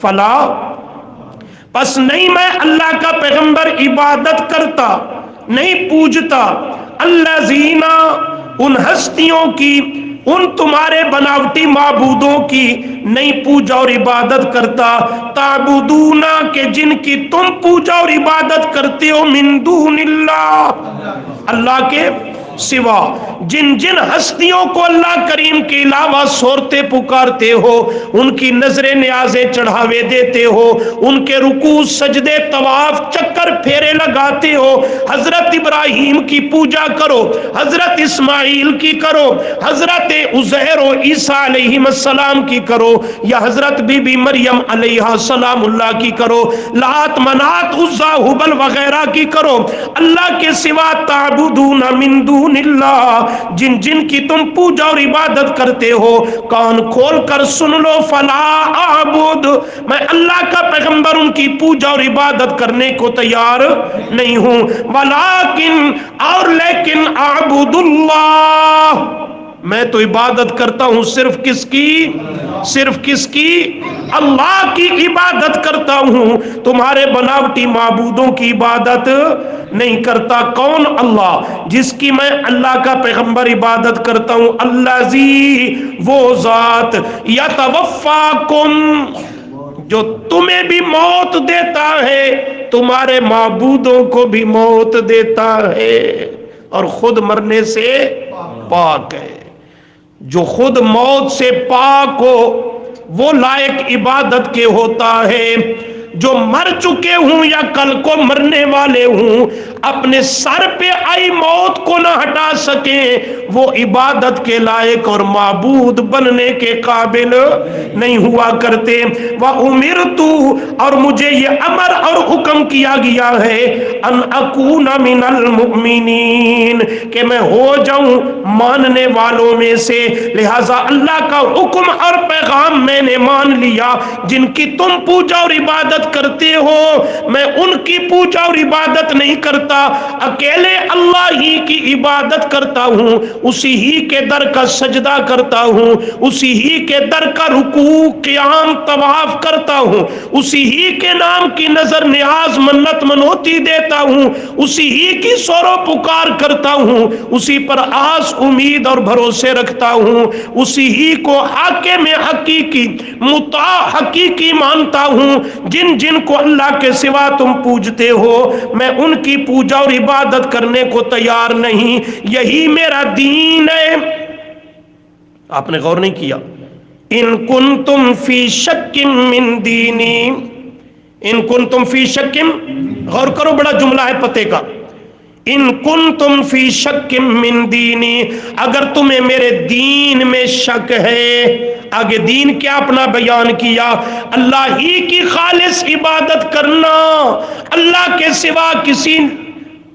فلا، پس نہیں میں اللہ کا پیغمبر عبادت کرتا، نہیں پوجتا، الذین، ان ہستیوں کی، ان تمہارے بناوٹی معبودوں کی نہیں پوجا اور عبادت کرتا، تعبدون، کہ جن کی تم پوجا اور عبادت کرتے ہو، من دون اللہ، اللہ کے سوا، جن جن ہستیوں کو اللہ کریم کے علاوہ سورتے پکارتے ہو، ان کی نظر نیازیں چڑھاوے دیتے ہو، ان کے رکوع سجدے طواف چکر پھیرے لگاتے ہو، حضرت ابراہیم کی پوجا کرو، حضرت اسماعیل کی کرو، حضرت عزیر و عیسیٰ علیہ السلام کی کرو، یا حضرت بی بی مریم علیہ السلام اللہ کی کرو، لات منات عزا ہبل وغیرہ کی کرو، اللہ کے سوا تعبدون من دون اللہ، جن جن کی تم پوجا اور عبادت کرتے ہو، کان کھول کر سن لو، فلا اعبد، میں اللہ کا پیغمبر ان کی پوجا اور عبادت کرنے کو تیار نہیں ہوں، ولیکن، اور لیکن، اعبد اللہ، میں تو عبادت کرتا ہوں صرف کس کی؟ صرف کس کی؟ اللہ کی عبادت کرتا ہوں، تمہارے بناوٹی معبودوں کی عبادت نہیں کرتا۔ کون؟ اللہ، جس کی میں اللہ کا پیغمبر عبادت کرتا ہوں، الذی، وہ ذات، یتوفاکم، جو تمہیں بھی موت دیتا ہے، تمہارے معبودوں کو بھی موت دیتا ہے، اور خود مرنے سے پاک ہے۔ جو خود موت سے پاک ہو وہ لائق عبادت کے ہوتا ہے، جو مر چکے ہوں یا کل کو مرنے والے ہوں، اپنے سر پہ آئی موت کو نہ ہٹا سکیں، وہ عبادت کے لائق اور معبود بننے کے قابل نہیں ہوا کرتے۔ وَأُمِرْتُ، اور مجھے یہ امر اور حکم کیا گیا ہے، ان اکون من المؤمنین، کہ میں ہو جاؤں ماننے والوں میں سے، لہذا اللہ کا حکم اور پیغام میں نے مان لیا۔ جن کی تم پوجا اور عبادت کرتے ہو، میں ان کی پوجا اور عبادت نہیں کرتا، اکیلے اللہ ہی کی عبادت کرتا ہوں، اسی ہی کے در کا سجدہ کرتا ہوں، اسی ہی کے در کا رکوع قیام طواف کرتا ہوں، اسی ہی کے نام کی نظر نیاز منت منوتی دیتا ہوں، اسی ہی کی سور و پکار کرتا ہوں، اسی پر آس امید اور بھروسے رکھتا ہوں، اسی ہی کو حاکم حقیقی مطاع حقیقی مانتا ہوں۔ جن جن کو اللہ کے سوا تم پوجتے ہو، میں ان کی پوجا اور عبادت کرنے کو تیار نہیں، یہی میرا دین ہے۔ آپ نے غور نہیں کیا؟ ان کنتم فی شک من دینی، ان کنتم فی شک، غور کرو بڑا جملہ ہے پتے کا، ان کنتم فی شک من دینی، اگر تمہیں میرے دین میں شک ہے۔ آگے دین کیا اپنا بیان کیا؟ اللہ ہی کی خالص عبادت کرنا، اللہ کے سوا کسی